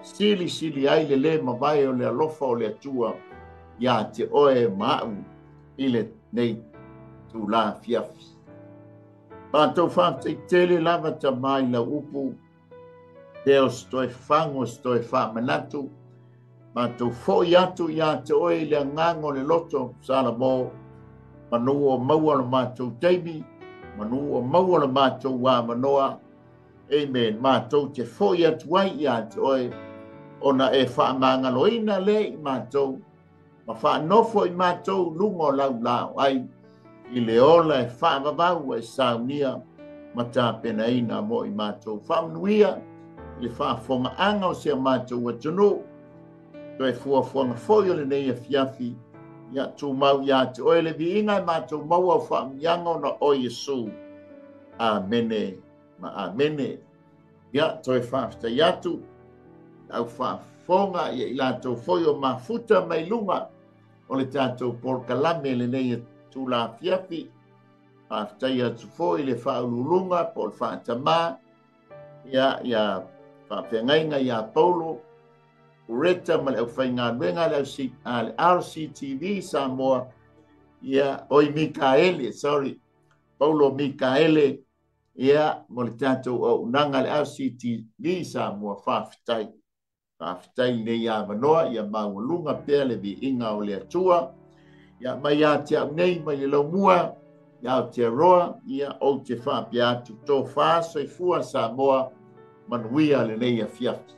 sili ai le lē mavae o le alofa o le atua ia te oe ma'u i le nei tūlā afiafi. Tātou whāteitele lava tamai la upu te o stoi whango stoi whamanatu mātou fōi atu ia te oe le ngango le loto sala mō manu o maua le mātou teimi manu o maua le mātou wā manoa amen mātou te fōi atu ai ia te oe ona e whaamangaloina le i mātou ma whaanofo i mātou lungo lau ai i le ola e whaamavau e saunia ma tā penaina mo i mātou whaamnuia le whaafonga anga o sea mātou atunu toi fuafuanga foi o le nei afiafi ia tu mau ia te oe le viinga mātou mau au whaamiango na o Yesu. Amene ma amene. Ia toi whaafta iatu au whaafonga ia i lātou foi o mafuta mai lunga o le tātou porkalame le nei tūlā afiafi whaafta iatu foi le whaululunga po le whaatamā ia whaafengainga ia Paulo Ureta ma le au whainga nuenga le RCTV Samoa ia oi Mikaele, Paulo Mikaele ia mo le tātou o unanga le RCTV Samoa whaafitai le ia manoa ia maungalunga pēr le vi inga o le atua ia mai a te au nei mai le laumua ia o te roa ia o te whaapia atu tō whaasoi fua Samoa manuia le nei a fiatu.